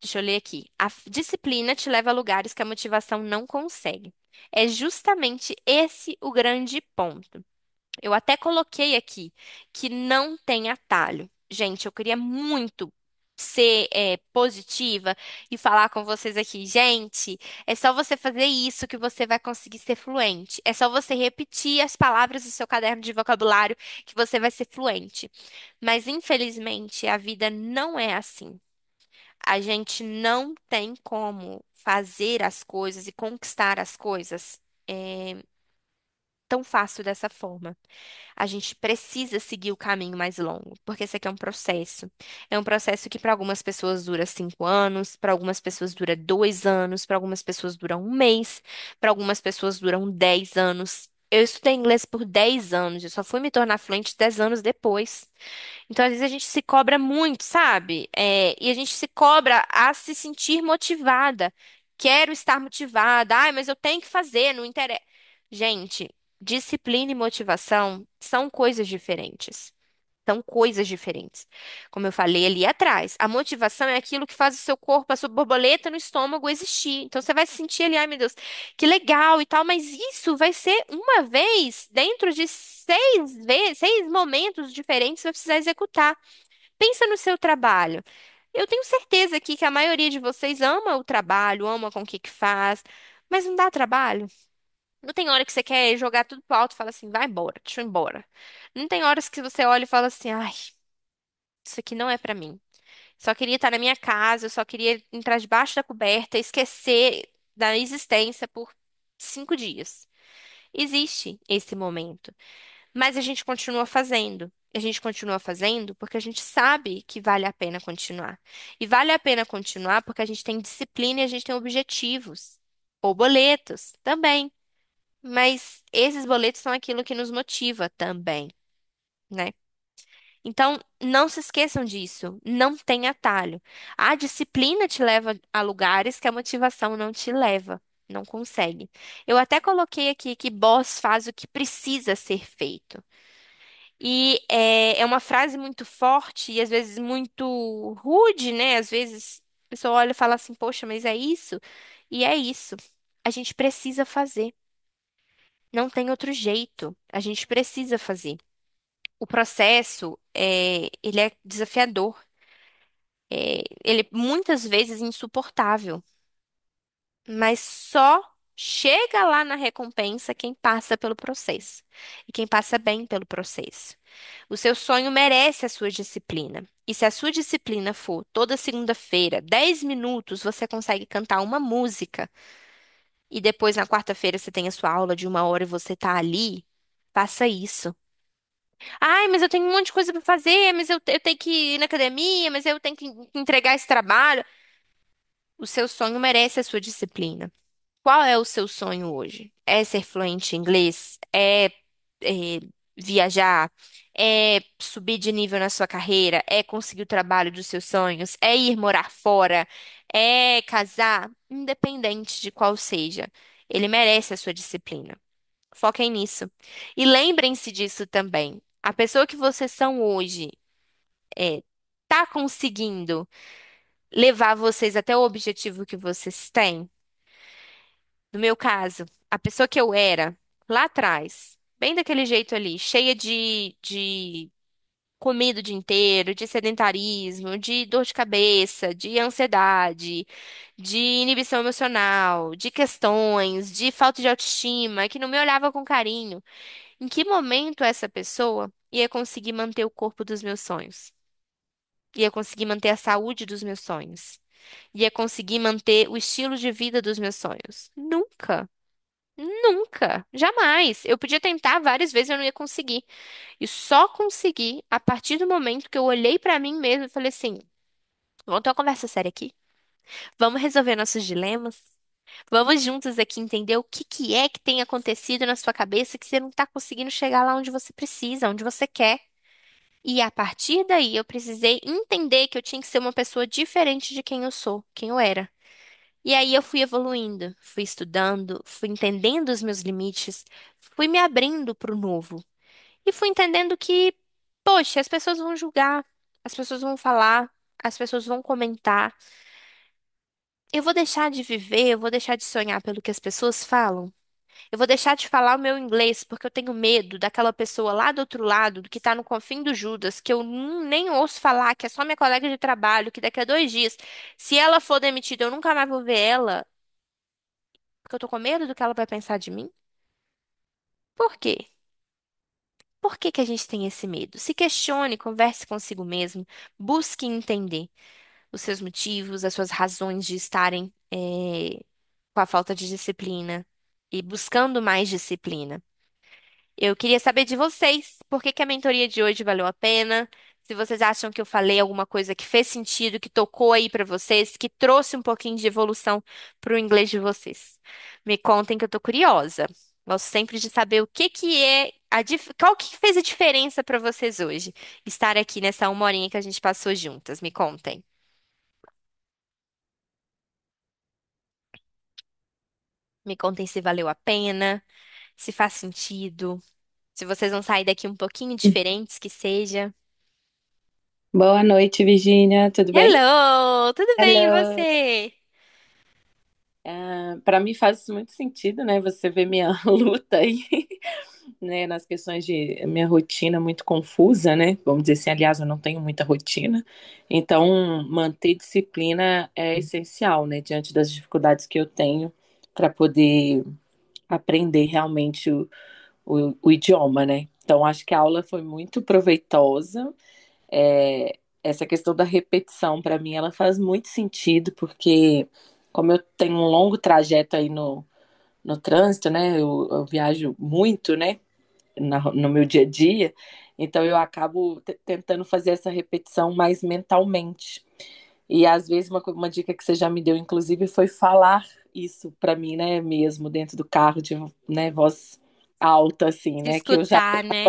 Deixa eu ler aqui. A disciplina te leva a lugares que a motivação não consegue. É justamente esse o grande ponto. Eu até coloquei aqui que não tem atalho. Gente, eu queria muito ser positiva e falar com vocês aqui. Gente, é só você fazer isso que você vai conseguir ser fluente. É só você repetir as palavras do seu caderno de vocabulário que você vai ser fluente. Mas, infelizmente, a vida não é assim. A gente não tem como fazer as coisas e conquistar as coisas. tão fácil dessa forma. A gente precisa seguir o caminho mais longo, porque esse aqui é um processo. É um processo que para algumas pessoas dura 5 anos, para algumas pessoas dura 2 anos, para algumas pessoas dura um mês, para algumas pessoas duram 10 anos. Eu estudei inglês por 10 anos, eu só fui me tornar fluente 10 anos depois. Então, às vezes, a gente se cobra muito, sabe? E a gente se cobra a se sentir motivada. Quero estar motivada. Ai, mas eu tenho que fazer, não interessa. Gente, disciplina e motivação são coisas diferentes. São coisas diferentes. Como eu falei ali atrás, a motivação é aquilo que faz o seu corpo, a sua borboleta no estômago existir. Então você vai se sentir ali, ai meu Deus, que legal e tal, mas isso vai ser uma vez dentro de 6 vezes, 6 momentos diferentes que você vai precisar executar. Pensa no seu trabalho. Eu tenho certeza aqui que a maioria de vocês ama o trabalho, ama com o que que faz, mas não dá trabalho. Não tem hora que você quer jogar tudo pro alto e fala assim, vai embora, deixa eu ir embora. Não tem horas que você olha e fala assim, ai, isso aqui não é pra mim. Só queria estar na minha casa, eu só queria entrar debaixo da coberta e esquecer da existência por 5 dias. Existe esse momento, mas a gente continua fazendo. A gente continua fazendo porque a gente sabe que vale a pena continuar. E vale a pena continuar porque a gente tem disciplina e a gente tem objetivos. Ou boletos também. Mas esses boletos são aquilo que nos motiva também, né? Então, não se esqueçam disso. Não tem atalho. A disciplina te leva a lugares que a motivação não te leva. Não consegue. Eu até coloquei aqui que boss faz o que precisa ser feito. E é uma frase muito forte e às vezes muito rude, né? Às vezes a pessoa olha e fala assim: Poxa, mas é isso? E é isso. A gente precisa fazer. Não tem outro jeito. A gente precisa fazer. O processo, ele é desafiador. Ele é muitas vezes insuportável, mas só chega lá na recompensa quem passa pelo processo e quem passa bem pelo processo. O seu sonho merece a sua disciplina. E se a sua disciplina for toda segunda-feira, 10 minutos, você consegue cantar uma música e depois na quarta-feira você tem a sua aula de 1 hora e você tá ali, faça isso. Ai, mas eu tenho um monte de coisa para fazer, mas eu tenho que ir na academia, mas eu tenho que entregar esse trabalho. O seu sonho merece a sua disciplina. Qual é o seu sonho hoje? É ser fluente em inglês? É viajar? É subir de nível na sua carreira? É conseguir o trabalho dos seus sonhos? É ir morar fora? É casar? Independente de qual seja, ele merece a sua disciplina. Foquem nisso. E lembrem-se disso também. A pessoa que vocês são hoje é, tá conseguindo levar vocês até o objetivo que vocês têm? No meu caso, a pessoa que eu era lá atrás, bem daquele jeito ali, cheia de comida o dia inteiro, de sedentarismo, de dor de cabeça, de ansiedade, de inibição emocional, de questões, de falta de autoestima, que não me olhava com carinho. Em que momento essa pessoa ia conseguir manter o corpo dos meus sonhos? Ia conseguir manter a saúde dos meus sonhos? Ia conseguir manter o estilo de vida dos meus sonhos? Nunca. Nunca, jamais. Eu podia tentar várias vezes, eu não ia conseguir. E só consegui a partir do momento que eu olhei pra mim mesma e falei assim: vamos ter uma conversa séria aqui? Vamos resolver nossos dilemas? Vamos juntos aqui entender o que que é que tem acontecido na sua cabeça que você não tá conseguindo chegar lá onde você precisa, onde você quer. E a partir daí eu precisei entender que eu tinha que ser uma pessoa diferente de quem eu sou, quem eu era. E aí eu fui evoluindo, fui estudando, fui entendendo os meus limites, fui me abrindo para o novo. E fui entendendo que, poxa, as pessoas vão julgar, as pessoas vão falar, as pessoas vão comentar. Eu vou deixar de viver, eu vou deixar de sonhar pelo que as pessoas falam. Eu vou deixar de falar o meu inglês porque eu tenho medo daquela pessoa lá do outro lado, que tá no confim do Judas, que eu nem ouço falar, que é só minha colega de trabalho, que daqui a 2 dias, se ela for demitida, eu nunca mais vou ver ela. Porque eu tô com medo do que ela vai pensar de mim? Por quê? Por que que a gente tem esse medo? Se questione, converse consigo mesmo, busque entender os seus motivos, as suas razões de estarem, com a falta de disciplina e buscando mais disciplina. Eu queria saber de vocês, por que que a mentoria de hoje valeu a pena? Se vocês acham que eu falei alguma coisa que fez sentido, que tocou aí pra vocês, que trouxe um pouquinho de evolução pro inglês de vocês. Me contem que eu tô curiosa. Gosto sempre de saber o que que é qual que fez a diferença pra vocês hoje, estar aqui nessa uma horinha que a gente passou juntas. Me contem. Me contem se valeu a pena, se faz sentido, se vocês vão sair daqui um pouquinho diferentes que seja. Boa noite, Virgínia. Tudo bem? Hello, tudo bem e Hello. você? Para mim faz muito sentido, né? Você ver minha luta aí, né? Nas questões de minha rotina muito confusa, né? Vamos dizer assim, aliás, eu não tenho muita rotina. Então, manter disciplina é essencial, né? Diante das dificuldades que eu tenho para poder aprender realmente o idioma, né? Então, acho que a aula foi muito proveitosa. Essa questão da repetição, para mim, ela faz muito sentido, porque como eu tenho um longo trajeto aí no trânsito, né? Eu viajo muito, né? No meu dia a dia, então eu acabo tentando fazer essa repetição mais mentalmente. E às vezes uma dica que você já me deu, inclusive, foi falar isso para mim, né? Mesmo dentro do carro, de, né, voz alta, assim, Se né? Que eu já escutar, né?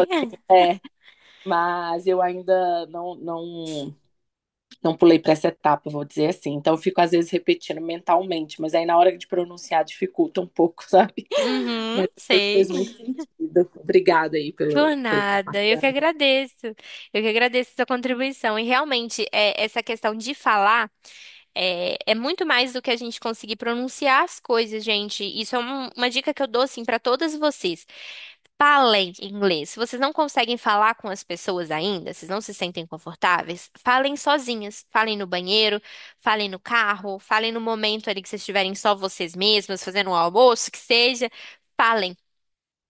é, mas eu ainda não pulei para essa etapa, vou dizer assim. Então, eu fico às vezes repetindo mentalmente, mas aí na hora de pronunciar dificulta um pouco, sabe? Uhum, Mas sei. fez muito sentido. Obrigada aí Por por nada, eu que compartilhar. agradeço. Eu que agradeço a sua contribuição. E realmente, essa questão de falar é muito mais do que a gente conseguir pronunciar as coisas, gente. Isso é uma dica que eu dou, assim, para todas vocês. Falem inglês. Se vocês não conseguem falar com as pessoas ainda, vocês não se sentem confortáveis, falem sozinhas. Falem no banheiro, falem no carro, falem no momento ali que vocês estiverem só vocês mesmos, fazendo um almoço, que seja. Falem.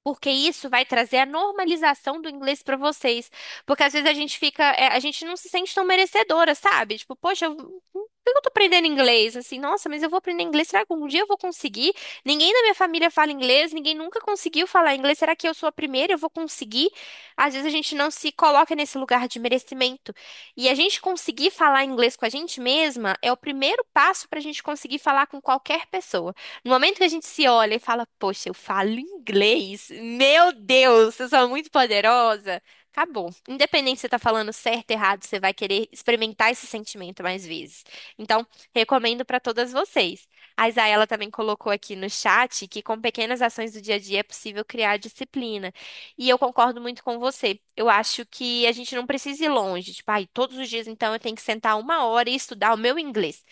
Porque isso vai trazer a normalização do inglês para vocês. Porque às vezes a gente fica, a gente não se sente tão merecedora, sabe? Tipo, poxa, por que eu tô aprendendo inglês? Assim, nossa, mas eu vou aprender inglês, será que um dia eu vou conseguir? Ninguém da minha família fala inglês, ninguém nunca conseguiu falar inglês. Será que eu sou a primeira? Eu vou conseguir? Às vezes a gente não se coloca nesse lugar de merecimento. E a gente conseguir falar inglês com a gente mesma é o primeiro passo para a gente conseguir falar com qualquer pessoa. No momento que a gente se olha e fala, poxa, eu falo inglês, meu Deus, eu sou muito poderosa. Acabou. Independente se você tá falando certo ou errado, você vai querer experimentar esse sentimento mais vezes. Então, recomendo para todas vocês. A Isaela também colocou aqui no chat que com pequenas ações do dia a dia é possível criar disciplina. E eu concordo muito com você. Eu acho que a gente não precisa ir longe. Tipo, ai, todos os dias então eu tenho que sentar uma hora e estudar o meu inglês.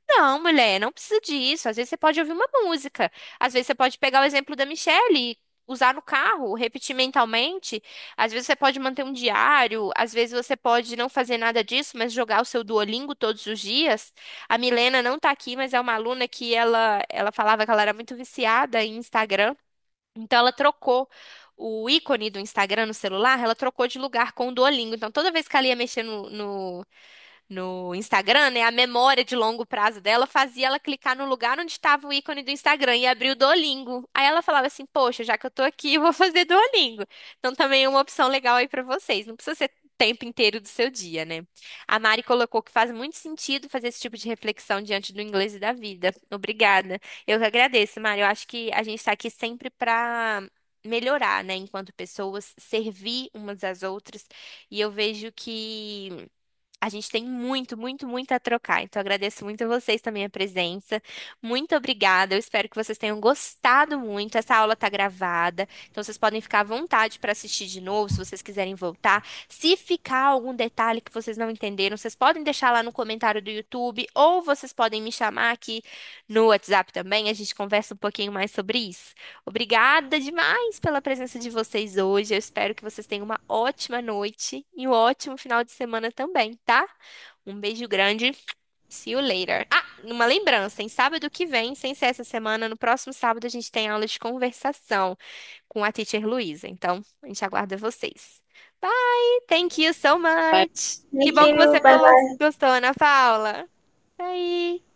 Não, mulher, não precisa disso. Às vezes você pode ouvir uma música. Às vezes você pode pegar o exemplo da Michelle, e usar no carro, repetir mentalmente. Às vezes você pode manter um diário. Às vezes você pode não fazer nada disso, mas jogar o seu Duolingo todos os dias. A Milena não tá aqui, mas é uma aluna que ela falava que ela era muito viciada em Instagram. Então ela trocou o ícone do Instagram no celular, ela trocou de lugar com o Duolingo. Então toda vez que ela ia mexer no Instagram, né, a memória de longo prazo dela fazia ela clicar no lugar onde estava o ícone do Instagram e abrir o Duolingo. Aí ela falava assim: poxa, já que eu tô aqui, eu vou fazer Duolingo. Então também é uma opção legal aí pra vocês. Não precisa ser o tempo inteiro do seu dia, né? A Mari colocou que faz muito sentido fazer esse tipo de reflexão diante do inglês e da vida. Obrigada. Eu que agradeço, Mari. Eu acho que a gente está aqui sempre pra melhorar, né, enquanto pessoas, servir umas às outras. E eu vejo que a gente tem muito, muito, muito a trocar. Então, agradeço muito a vocês também a presença. Muito obrigada. Eu espero que vocês tenham gostado muito. Essa aula está gravada, então vocês podem ficar à vontade para assistir de novo, se vocês quiserem voltar. Se ficar algum detalhe que vocês não entenderam, vocês podem deixar lá no comentário do YouTube ou vocês podem me chamar aqui no WhatsApp também. A gente conversa um pouquinho mais sobre isso. Obrigada demais pela presença de vocês hoje. Eu espero que vocês tenham uma ótima noite e um ótimo final de semana também, tá? Um beijo grande. See you later. Ah, uma lembrança, em sábado que vem, sem ser essa semana, no próximo sábado a gente tem aula de conversação com a Teacher Luísa. Então, a gente aguarda vocês. Bye! Thank you so much! Que Thank bom que you. você Bye bye. gostou, Ana Paula. Bye!